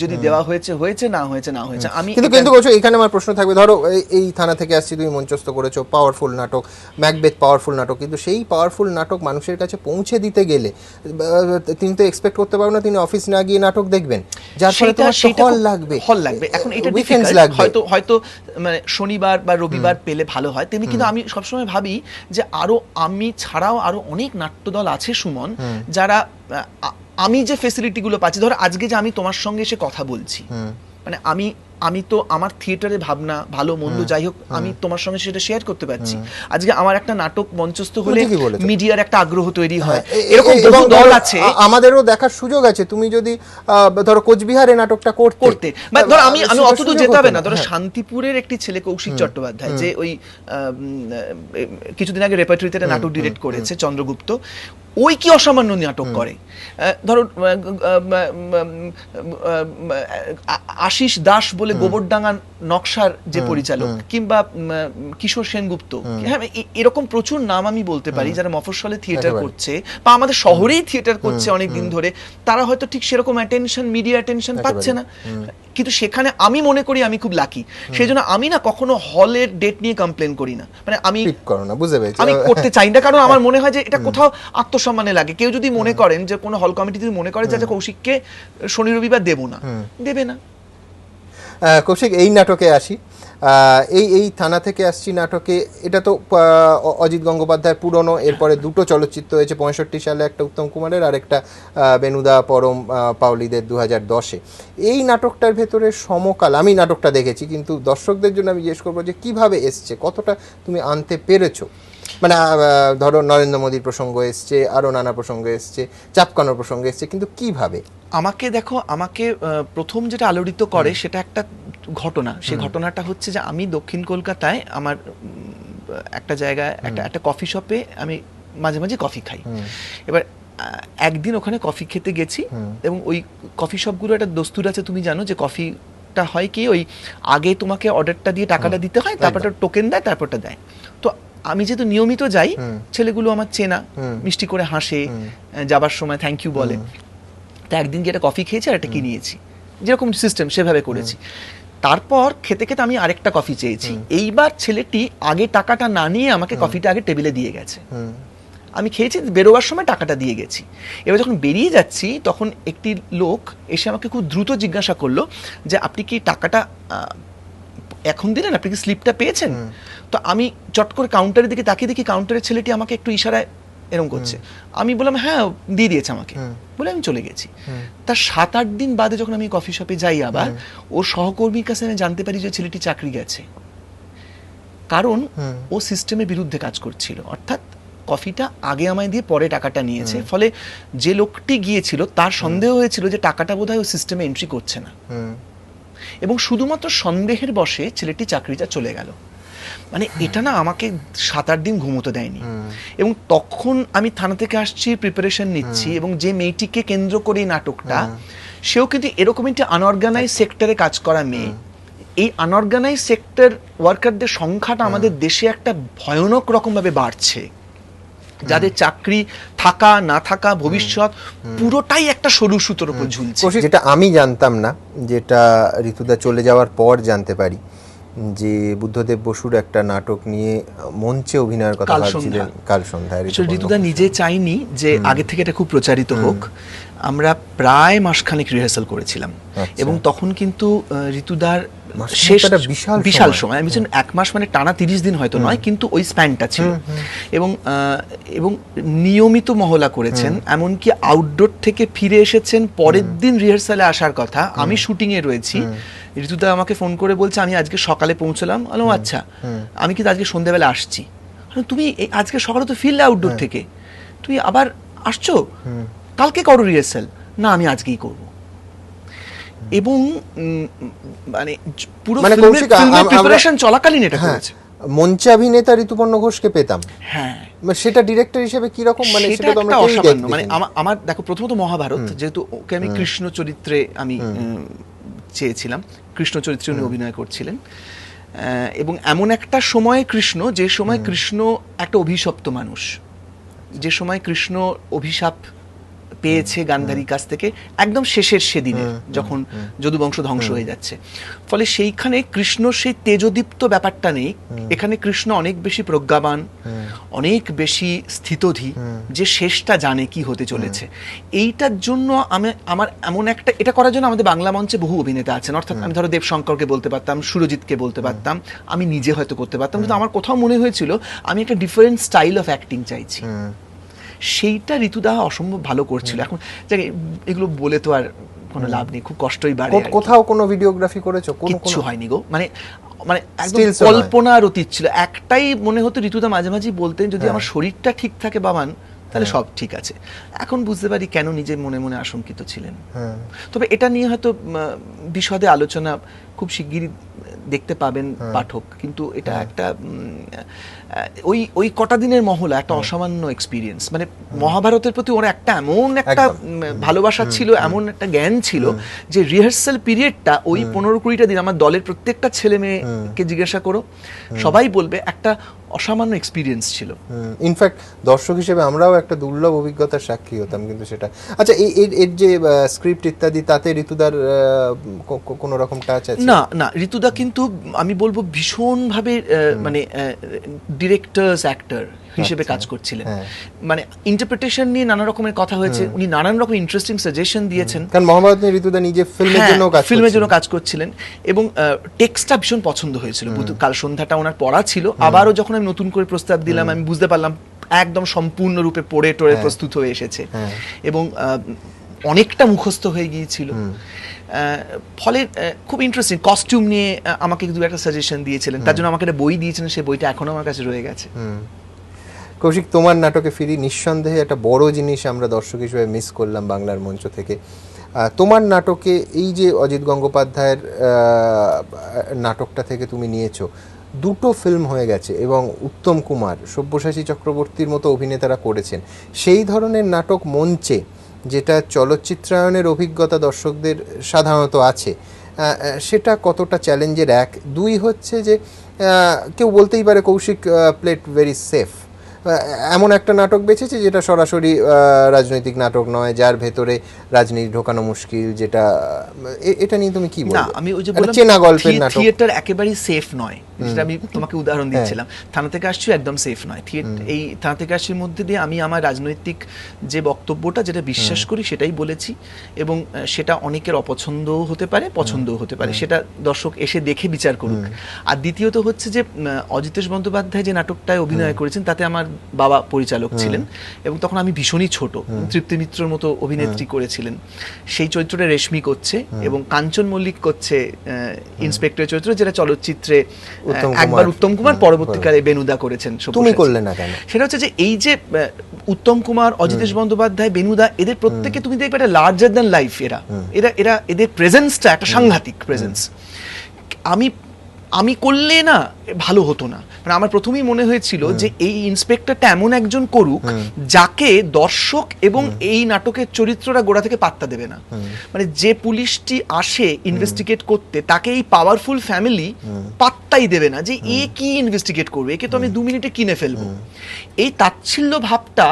যদি দেওয়া হয়েছে, না হয়েছে। আমি কিন্তু বলছো, এখানে আমার প্রশ্ন থাকবে, ধরো এই থানা থেকে আসছি, তুমি মঞ্চস্থ করেছো পাওয়ারফুল নাটক, ম্যাকবেথ পাওয়ারফুল নাটক, কিন্তু সেই পাওয়ারফুল নাটক মানুষের কাছে পৌঁছে দিতে গেলে তিনি তো এক্সপেক্ট করতে পারো না তিনি অফিস না গিয়ে নাটক দেখবেন, যার ফলে তোমার হল লাগবে। এখন এটা হয়তো মানে শনিবার বা রবিবার পেলে ভালো হয়, তেমনি কিন্তু আমি সবসময় ভাবি যে আমি ছাড়াও আরো অনেক নাট্যদল আছে সুমন, যারা আমি যে ফেসিলিটিগুলো পাচ্ছি, ধরো আজকে যে আমি তোমার সঙ্গে এসে কথা বলছি, মানে আমি তো আমার থিয়েটারে ভাবনা ভালো মন্দ যাই হোক আমি তোমার সঙ্গে সেটা শেয়ার করতে পারছি। আজকে আমার একটা নাটক মঞ্চস্থ হলে মিডিয়ার একটা আগ্রহ তৈরি হয়, এরকম বহু দল আছে, আমাদেরও দেখার সুযোগ আছে। তুমি যদি ধরো কোচবিহারে নাটকটা করতে, ধরো আমি অতদূর যেতে হবে না, ধরো শান্তিপুরের একটি ছেলে কৌশিক চট্টোপাধ্যায়, যে ওই কিছুদিন আগে রেপার্টরিতে একটা নাটক ডিরেক্ট করেছে, চন্দ্রগুপ্ত, ওই কি অসামান্য নাটক করে। ধরো আশিস দাস বলে গোবরডাঙ্গা নকশার যে পরিচালক, কিংবা কিশোর সেনগুপ্ত, হ্যাঁ এরকম প্রচুর নাম আমি বলতে পারি যারা মফস্বলে থিয়েটার করছে বা আমাদের শহরেই থিয়েটার করছে অনেক দিন ধরে, তারা হয়তো ঠিক সেরকম অ্যাটেনশন, মিডিয়া অ্যাটেনশন পাচ্ছে না। কিন্তু সেখানে আমি মনে করি আমি খুব লাকি, সেই জন্য আমি না কখনো হলের ডেট নিয়ে কমপ্লেন করি না, মানে আমি করতে চাই না, কারণ আমার মনে হয় যে এটা কোথাও আত্মসম্মানে লাগে। কেউ যদি মনে করেন যে কোনো হল কমিটি যদি মনে করে যে কৌশিককে শনি রবিবার দেবো না, দেবে না। কৌশিক, এই নাটকে আসি, এই থানা থেকে আসছি নাটকে, এটা তো অজিত গঙ্গোপাধ্যায় পুরনো, এরপরে দুটো চলচ্চিত্র হয়েছে, 65 সালে একটা উত্তম কুমারের আর একটা বেনুদা পরম পাওলিদের 2010-এ। এই নাটকটার ভেতরে সমকাল, আমি নাটকটা দেখেছি, কিন্তু দর্শকদের জন্য আমি জিজ্ঞেস করবো যে কিভাবে এসছে, কতটা তুমি আনতে পেরেছো? মানে ধরো নরেন্দ্র মোদীর প্রসঙ্গ এসছে, আরও নানা প্রসঙ্গ এসছে, চাপকানোর প্রসঙ্গ এসছে, কিন্তু কিভাবে? আমাকে প্রথম যেটা আলোড়িত করে সেটা একটা ঘটনা। সেই ঘটনাটা হচ্ছে যে আমি দক্ষিণ কলকাতায় আমার একটা জায়গায় একটা কফি শপে আমি মাঝে মাঝে কফি খাই। এবার একদিন ওখানে কফি খেতে গেছি, এবং ওই কফি শপগুলো একটা দস্তুর আছে, তুমি জানো যে কফিটা হয় কি, ওই আগে তোমাকে অর্ডারটা দিয়ে টাকাটা দিতে হয়, তারপরটা টোকেন দেয়, তারপরটা দেয়। তো আমি যেহেতু নিয়মিত যাই, ছেলেগুলো আমার চেনা, মিষ্টি করে হাসে, যাবার সময় থ্যাংক ইউ বলে। তা একদিন গিয়ে একটা কফি খেয়েছি আর একটা কি নিয়েছি, যেরকম সিস্টেম সেভাবে করেছি। তারপর খেতে খেতে আমি আরেকটা কফি চেয়েছি। এইবার ছেলেটি আগে টাকাটা না নিয়ে আমাকে কফিটা আগে টেবিলে দিয়ে গেছে। আমি খেয়েছি, বেরোবার সময় টাকাটা দিয়ে গেছি। এবার যখন বেরিয়ে যাচ্ছি তখন একটি লোক এসে আমাকে খুব দ্রুত জিজ্ঞাসা করলো যে আপনি কি টাকাটা এখন দিলেন, আপনি কি স্লিপটা পেয়েছেন? তো আমি চট করে কাউন্টারের দিকে তাকিয়ে দেখি কাউন্টারের ছেলেটি আমাকে একটু ইশারায় এরকম করছে। আমি বললাম হ্যাঁ, দিয়ে দিয়েছে আমাকে, বলে আমি চলে গেছি। তার 7-8 দিন বাদে যখন আমি কফি শপে যাই আবার, ওর সহকর্মীর কাছে আমি জানতে পারি যে ছেলেটি চাকরি গেছে, কারণ ও সিস্টেমের বিরুদ্ধে কাজ করছিল। অর্থাৎ কফিটা আগে আমায় দিয়ে পরে টাকাটা নিয়েছে, ফলে যে লোকটি গিয়েছিল তার সন্দেহ হয়েছিল যে টাকাটা বোধহয় ও সিস্টেমে এন্ট্রি করছে না, এবং শুধুমাত্র সন্দেহের বশে ছেলেটি চাকরিটা চলে গেল। মানে এটা না আমাকে 7-8 দিন ঘুমোতে দেয়নি। এবং তখন আমি থানা থেকে আসছি, প্রিপারেশন নিচ্ছি, এবং যে মেয়েটিকে কেন্দ্র করে এই নাটকটা, সেও কিন্তু এরকম একটি আনঅর্গানাইজ সেক্টরে কাজ করা মেয়ে। এই আনঅর্গানাইজ সেক্টর ওয়ার্কারদের সংখ্যাটা আমাদের দেশে একটা ভয়ানক রকমভাবে বাড়ছে, যাদের চাকরি থাকা না থাকা, ভবিষ্যৎ পুরোটাই একটা সরু সুতোর উপর ঝুলছে। যেটা আমি জানতাম না, যেটা ঋতুদা চলে যাওয়ার পর জানতে পারি, যে বুদ্ধদেব বসুর একটা নাটক নিয়ে মঞ্চে অভিনয়ের কথা ভাবছিলেন, কাল সন্ধ্যায়। ঋতুদা নিজে চাইনি যে আগে থেকে এটা খুব প্রচারিত হোক। আমরা প্রায় মাসখানেক রিহার্সাল করেছিলাম, এবং তখন কিন্তু ঋতুদার শেষ বিশাল সময়, আমি 1 মাস মানে টানা 30 দিন হয়তো নয়, কিন্তু ওই স্প্যানটা ছিল। এবং নিয়মিত মহলা করেছেন, এমনকি আউটডোর থেকে ফিরে এসেছেন, পরের দিন রিহার্সালে আসার কথা, আমি শুটিং এ রয়েছি, ঋতুদা আমাকে ফোন করে বলছে আমি আজকে সকালে পৌঁছলাম। বললাম আচ্ছা, আমি কিন্তু আজকে সন্ধ্যাবেলা আসছি। তুমি আজকে সকালে তো ফিরলে আউটডোর থেকে, তুমি আবার আসছো, কালকে করো রিহার্সাল? না, আমি আজকেই করব। এবং মানে পুরো প্রিপারেশন চলাকালীন এটা করেছে। মঞ্চে অভিনেতা ঋতুপর্ণ ঘোষকে পেতাম, হ্যাঁ, সেটা ডিরেক্টর হিসেবে কি রকম, মানে সেটা তো আমরা অসামান্য। মানে আমার দেখো, প্রথমত মহাভারত, যেহেতু ওকে আমি কৃষ্ণ চরিত্রে আমি চেয়েছিলাম, কৃষ্ণ চরিত্রে উনি অভিনয় করছিলেন, এবং এমন একটা সময় কৃষ্ণ, যে সময় কৃষ্ণ একটা অভিশপ্ত মানুষ, যে সময় কৃষ্ণ অভিশাপ পেয়েছে গান্ধারীর কাছ থেকে একদম শেষের সেদিনে, যখন যদুবংশ ধ্বংস হয়ে যাচ্ছে। ফলে সেইখানে কৃষ্ণ সেই তেজদীপ্ত ব্যাপারটা নেই, এখানে কৃষ্ণ অনেক বেশি প্রজ্ঞাবান, অনেক বেশি স্থিতধী, যে শেষটা জানে কি হতে চলেছে। এইটার জন্য আমার এমন একটা, এটা করার জন্য আমাদের বাংলা মঞ্চে বহু অভিনেতা আছেন, অর্থাৎ আমি ধরো দেবশঙ্করকে বলতে পারতাম, সুরজিৎকে বলতে পারতাম, আমি নিজে হয়তো করতে পারতাম, কিন্তু আমার কোথাও মনে হয়েছিল আমি একটা ডিফারেন্ট স্টাইল অফ অ্যাক্টিং চাইছি। সেইটা ঋতুদা অসম্ভব ভালো করছিল। এখন এগুলো বলে তো আর কোনো লাভ নেই, খুব কষ্টই বাড়ে। কোথাও কোনো ভিডিওগ্রাফি করেছো? কিছু হয়নি গো, মানে একদম কল্পনার অতীত ছিল। একটাই মনে হতো, ঋতুদা মাঝে মাঝে বলতেন যদি আমার শরীরটা ঠিক থাকে বাবান, তাহলে সব ঠিক আছে। এখন বুঝতে পারি কেন নিজে মনে মনে আশঙ্কিত ছিলেন। তবে এটা নিয়ে হয়তো বিশদে আলোচনা খুব শিগগিরই দেখতে পাবেন পাঠক, কিন্তু এটা একটা ওই ওই কটা দিনের মহলা একটা অসামান্য এক্সপিরিয়েন্স। মানে মহাভারতের প্রতি ওর একটা এমন একটা ভালোবাসা ছিল, এমন একটা জ্ঞান ছিল যে রিহার্সাল পিরিয়ডটা ওই 15-20টা দিন আমার দলের প্রত্যেকটা ছেলে মেয়েকে জিজ্ঞাসা করো, সবাই বলবে একটা অসামান্য এক্সপিরিয়েন্স ছিল। ইনফ্যাক্ট দর্শক হিসেবে আমরাও একটা দুর্লভ অভিজ্ঞতার সাক্ষী হতাম কিন্তু সেটা। আচ্ছা, এর যে স্ক্রিপ্ট ইত্যাদি, তাতে ঋতুদার কোনো রকম টাচ আছে? না না, ঋতুদা কিন্তু আমি বলবো ভীষণভাবে মানে ডিরেক্টরস অ্যাক্টর হিসেবে কাজ করছিলেন। মানে ইন্টারপ্রিটেশন নিয়ে নানা রকমের কথা হয়েছে, উনি নানান রকম ইন্টারেস্টিং সাজেশন দিয়েছেন। কারণ মহাভারত নিয়ে ঋতুদা নিজে ফিল্মের জন্য কাজ করছিলেন এবং টেক্সটটা ভীষণ পছন্দ হয়েছিল। কাল সন্ধ্যাটা ওনার পড়া ছিল, আবারও যখন আমি নতুন করে প্রস্তাব দিলাম আমি বুঝতে পারলাম একদম সম্পূর্ণরূপে পড়ে টোড়ে প্রস্তুত হয়ে এসেছে এবং অনেকটা মুখস্থ হয়ে গিয়েছিল। ফলে খুব ইন্টারেস্টিং কস্টিউম নিয়ে আমাকে দু একটা সাজেশন দিয়েছিলেন, তার জন্য আমাকে একটা বই দিয়েছিলেন, সেই বইটা এখনো আমার কাছে রয়ে গেছে। কৌশিক, তোমার নাটকে ফিরি। নিঃসন্দেহে একটা বড় জিনিস আমরা দর্শক হিসেবে মিস করলাম বাংলার মঞ্চ থেকে। তোমার নাটকে এই যে অজিত গঙ্গোপাধ্যায়ের নাটকটা থেকে তুমি নিয়েছো, দুটো ফিল্ম হয়ে গেছে এবং উত্তম কুমার, সব্যসাচী চক্রবর্তীর মতো অভিনেতারা করেছেন। সেই ধরনের নাটক মঞ্চে, যেটা চলচ্চিত্রায়নের অভিজ্ঞতা দর্শকদের সাধারণত আছে, সেটা কতটা চ্যালেঞ্জের? এক, দুই হচ্ছে যে কেউ বলতেই পারে কৌশিক প্লেড ভেরি সেফ, এমন একটা নাটক বেছেছে যেটা সরাসরি রাজনৈতিক নাটক নয়, যার ভেতরে রাজনীতি ঢোকানো মুশকিল, যেটা এটা নিয়ে তুমি কি বলবে? না, আমি ওই যে বললাম চেনা গল্পের নাটক, থিয়েটার একেবারেই সেফ নয়, যেটা আমি তোমাকে উদাহরণ দিচ্ছিলাম। থানা থেকে আসছি একদম সেফ নয়। এই থানা থেকে আসছির মধ্যে দিয়ে আমি আমার রাজনৈতিক যে বক্তব্যটা, যেটা বিশ্বাস করি সেটাই বলেছি, এবং সেটা অনেকের অপছন্দও হতে পারে, পছন্দও হতে পারে, সেটা দর্শক এসে দেখে বিচার করুক। আর দ্বিতীয়ত হচ্ছে যে অজিতেশ বন্দ্যোপাধ্যায় যে নাটকটায় অভিনয় করেছেন, তাতে আমার বাবা পরিচালক ছিলেন এবং তখন আমি ভীষণই ছোট। তৃপ্তি মিত্রর মতো অভিনেত্রী করেছিলেন, সেই চরিত্রটা রেশমি করছে এবং কাঞ্চন মল্লিক করছে ইন্সপেক্টরের চরিত্র, যেটা চলচ্চিত্রে একবার উত্তম কুমার, পরবর্তীকালে বেনুদা করেছেন। তুমি করলে না কেন? সেটা হচ্ছে যে এই যে উত্তম কুমার, অজিতেশ বন্দ্যোপাধ্যায়, বেনুদা, এদের প্রত্যেকে তুমি দেখবে একটা লার্জার দ্যান লাইফ। এরা এদের প্রেজেন্সটা একটা সাংঘাতিক প্রেজেন্স। আমি করলে না ভালো হতো না। মানে আমার প্রথমেই মনে হয়েছিল যে এই ইন্সপেক্টরটা এমন একজন করুক যাকে দর্শক এবং এই নাটকের চরিত্ররা গোড়া থেকে পাত্তা দেবে না। মানে যে পুলিশটি আসে ইনভেস্টিগেট করতে, তাকে এই পাওয়ারফুল ফ্যামিলি পাত্তাই দেবে না যে এ কি ইনভেস্টিগেট করবে, একে তো আমি 2 মিনিটে কিনে ফেলবো। এই তাচ্ছিল্য ভাবটা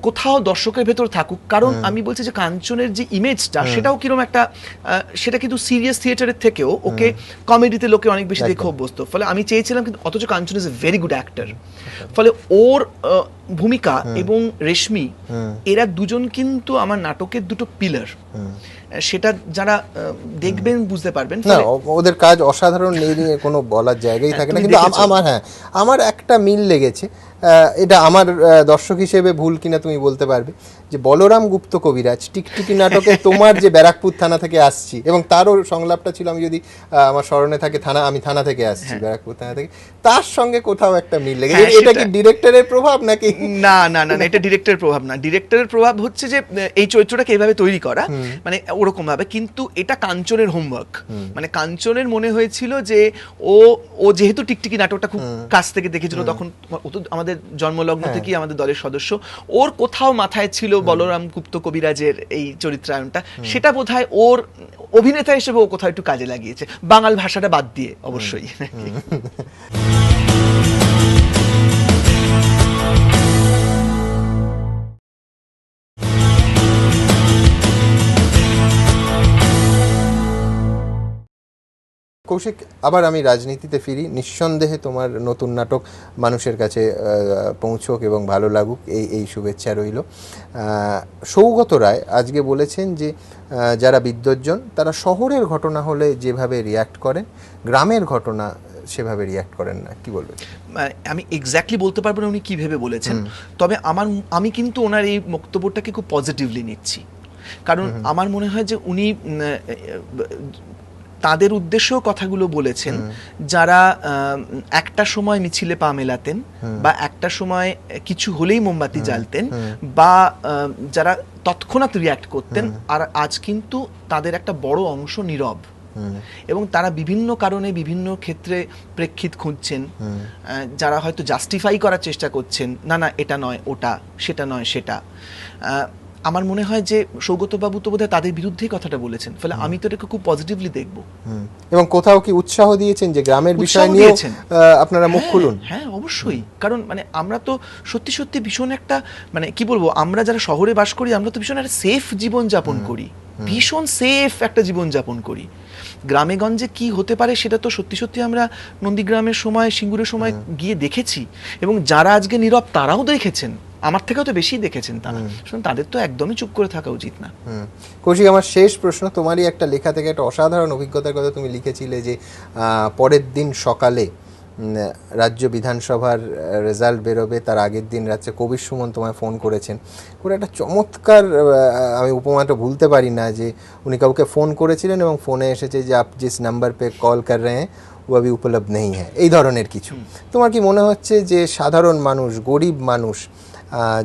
কোথাও দর্শকের ভেতর থাকুক, কারণ আমি বলছি যে কাঞ্চনের যে ইমেজটা, সেটাও কিরকম একটা, সেটা কিন্তু সিরিয়াস থিয়েটারের থেকেও ওকে কমেডিতে লোকে অনেক বেশি দেখে অভ্যস্ত। ফলে আমি চেয়েছিলাম, কিন্তু অথচ Kanchan is a very good actor. ফলে ওর ভূমিকা এবং রেশমি, এরা দুজন কিন্তু আমার নাটকের দুটো পিলার। সেটা যারা দেখবেন বুঝতে পারবেন। না, ওদের কাজ অসাধারণ, নেই নিয়ে কোনো বলার জায়গাই থাকে না। কিন্তু আমার একটা মিল লেগেছে, এটা আমার দর্শক হিসেবে ভুল কিনা তুমি বলতে পারবে, যে বলরাম গুপ্ত কবিরাজ টিকটিকি নাটকে তোমার যে ব্যারাকপুর থানা থেকে আসছি, এবং তারও সংলাপটা ছিল, আমি যদি আমার স্মরণে থাকে, আমি থানা থেকে আসছি, ব্যারাকপুর থানা থেকে, তার সঙ্গে কোথাও একটা মিল লেগেছে। এটা কি ডিরেক্টরের প্রভাব নাকি? না না না, এটা ডিরেক্টরের প্রভাব না। ডিরেক্টরের প্রভাব হচ্ছে যে এই চরিত্রটাকে এইভাবে তৈরি করা, মানে ওরকম ভাবে। কিন্তু এটা কাঞ্চনের হোমওয়ার্ক। মানে কাঞ্চনের মনে হয়েছিল যে ও যেহেতু টিকটিকি নাটকটা খুব কাছ থেকে দেখেছিল, তখন ও তো আমাদের জন্মলগ্ন থেকেই আমাদের দলের সদস্য, ওর কোথাও মাথায় ছিল বলরাম গুপ্ত কবিরাজের এই চরিত্রায়নটা। সেটা বোধহয় ওর অভিনেতা হিসেবে ও কোথাও একটু কাজে লাগিয়েছে, বাঙাল ভাষাটা বাদ দিয়ে অবশ্যই। কৌশিক, আবার আমি রাজনীতিতে ফিরি। নিঃসন্দেহে তোমার নতুন নাটক মানুষের কাছে পৌঁছক এবং ভালো লাগুক, এই শুভেচ্ছা রইল। সৌগত রায় আজকে বলেছেন যে যারা বিদ্বজ্জন তারা শহরের ঘটনা হলে যেভাবে রিয়্যাক্ট করেন, গ্রামের ঘটনা সেভাবে রিয়্যাক্ট করেন না। কি বলবেন? আমি এক্স্যাক্টলি বলতে পারবো না উনি কি ভেবে বলেছেন, তবে আমি কিন্তু ওনার এই বক্তব্যটাকে খুব পজিটিভলি নিচ্ছি। কারণ আমার মনে হয় যে উনি তাদের উদ্দেশ্যেও কথাগুলো বলেছেন যারা একটা সময় মিছিলে পা মেলাতেন, বা একটা সময় কিছু হলেই মোমবাতি জ্বালতেন, বা যারা তৎক্ষণাৎ রিয়্যাক্ট করতেন, আর আজ কিন্তু তাদের একটা বড় অংশ নীরব। এবং তারা বিভিন্ন কারণে বিভিন্ন ক্ষেত্রে প্রেক্ষিত খুঁজছেন, যারা হয়তো জাস্টিফাই করার চেষ্টা করছেন, না না এটা নয় ওটা, সেটা নয় সেটা। আমার মনে হয় যে সৌগতবাবু তো বোধহয় তাদের বিরুদ্ধেই কথাটা বলেছেন, ফলে আমি তো এটাকে খুব পজিটিভলি দেখব। এবং কোথাও কি উৎসাহ দিয়েছেন যে গ্রামের বিষয় নিয়ে আপনারা মুখ খুলুন? হ্যাঁ অবশ্যই, কারণ মানে আমরা তো সত্যি সত্যি ভীষণ একটা মানে কি বলবো, আমরা যারা শহরে বাস করি আমরা তো ভীষণ একটা সেফ জীবন যাপন করি, ভীষণ সেফ একটা জীবন যাপন করি। গ্রামে গঞ্জে কি হতে পারে সেটা তো সত্যি সত্যি আমরা নন্দীগ্রামের সময়, সিঙ্গুরের সময় গিয়ে দেখেছি, এবং যারা আজকে নীরব তারাও দেখেছেন, আমার থেকেও তো বেশি দেখেছেন তারা, তাদের তো একদমই চুপ করে থাকা উচিত না। কৌশিক, আমার শেষ প্রশ্ন, তোমারই একটা লেখা থেকে একটা অসাধারণ অভিজ্ঞতার কথা তুমি লিখেছিলে যে পরের দিন সকালে রাজ্য বিধানসভার রেজাল্ট বেরোবে, তার আগের দিন রাত্রে কবির সুমন তোমায় ফোন করেছেন করে একটা চমৎকার, আমি উপমাটা ভুলতে পারি না, যে উনি কাউকে ফোন করেছিলেন এবং ফোনে এসেছে যে আপ জিস নাম্বার পে কল কর রহে হ্যাঁ ও আভি উপলব্ধ নেই হ্যাঁ, এই ধরনের কিছু। তোমার কি মনে হচ্ছে যে সাধারণ মানুষ, গরিব মানুষ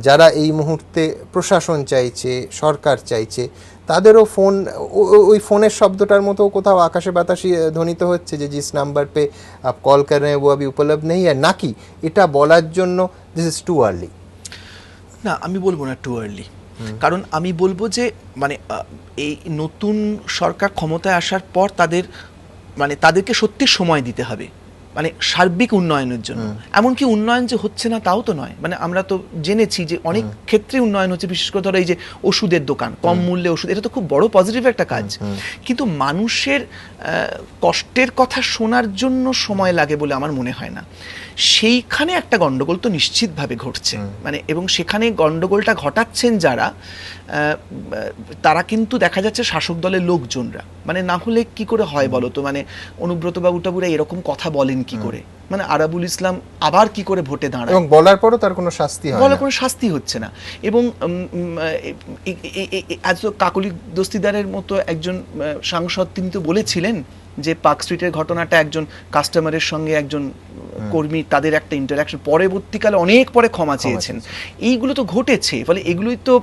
যারা এই মুহূর্তে প্রশাসন চাইছে, সরকার চাইছে, তাদেরও ফোন ওই ফোনের শব্দটার মতো কোথাও আকাশে বাতাসে ধ্বনিত হচ্ছে যে জিস নাম্বার পে আপ কল কর রহে হ্যাঁ ও আভি উপলব্ধ নেই হ্যাঁ, নাকি এটা বলার জন্য দিস ইজ টু আর্লি? না, আমি বলবো না টু আর্লি, কারণ আমি বলবো যে মানে এই নতুন সরকার ক্ষমতায় আসার পর তাদেরকে সত্যি সময় দিতে হবে, মানে সার্বিক উন্নয়নের জন্য। এমনকি উন্নয়ন যে হচ্ছে না তাও তো নয়, মানে আমরা তো জেনেছি যে অনেক ক্ষেত্রে উন্নয়ন হচ্ছে, বিশেষ করে ধরো এই যে ওষুধের দোকান, কম মূল্যে ওষুধ, এটা তো খুব বড় পজিটিভ একটা কাজ। কিন্তু মানুষের কষ্টের কথা শোনার জন্য সময় লাগে বলে আমার মনে হয় না। সেইখানে একটা গন্ডগোল তো নিশ্চিতভাবে ঘটছে, মানে এবং সেখানে গন্ডগোলটা ঘটাচ্ছেন যারা, তারা কিন্তু দেখা যাচ্ছে শাসক দলের লোকজনরা, মানে না হলে কি করে হয় বলো তো, মানে অনুব্রত বাবুটাবুরা এরকম কথা বলেন কি করে, মানে আরাবুল ইসলাম আবার কি করে ভোটে দাঁড়ায়, এবং বলার পরও তার কোনো শাস্তি হয় না, বলার কোনো শাস্তি হচ্ছে না। এবং আজ কাকলি দস্তিদারের মতো একজন সাংসদ, তিনি তো বলেছিলেন যে পার্ক স্ট্রিটের ঘটনাটা একজন কাস্টমারের সঙ্গে একজন কর্মী, তাদের একটা ইন্টারাকশন, পরবর্তীকালে অনেক পরে ক্ষমা চেয়েছেন। এইগুলো তো ঘটেছে, ফলে এগুলোই তো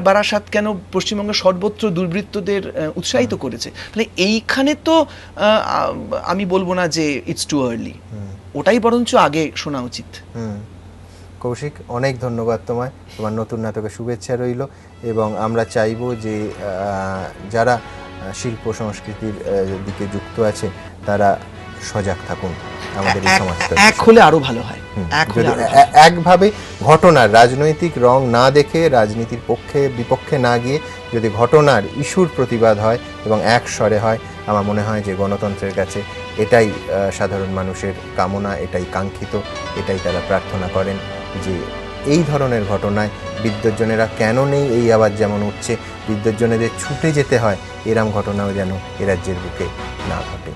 বারাসাত কেন পশ্চিমবঙ্গের সর্বত্র দুর্বৃত্তদের উৎসাহিত করেছে। ফলে এইখানে তো আমি বলবো না যে ইটস টু আর্লি, ওটাই বরঞ্চ আগে শোনা উচিত। কৌশিক, অনেক ধন্যবাদ তোমায়, তোমার নতুন নাটকে শুভেচ্ছা রইল, এবং আমরা চাইবো যে যারা শিল্প সংস্কৃতির দিকে যুক্ত আছে তারা সজাগ থাকুন, আমাদের এই সমাজটা এক হলে আরো ভালো হয়। একভাবে ঘটনার রাজনৈতিক রং না দেখে, রাজনীতির পক্ষে বিপক্ষে না গিয়ে যদি ঘটনার ইস্যুর প্রতিবাদ হয় এবং এক স্বরে হয়, আমার মনে হয় যে গণতন্ত্রের কাছে এটাই সাধারণ মানুষের কামনা, এটাই কাঙ্ক্ষিত, এটাই তারা প্রার্থনা করেন, যে এই ধরনের ঘটনায় বিদ্যুৎজনেরা কেন নেই এই আওয়াজ যেমন উঠছে, বিদ্যুৎজনেদের ছুটে যেতে হয়, এরম ঘটনাও যেন এ রাজ্যের বুকে না ঘটে।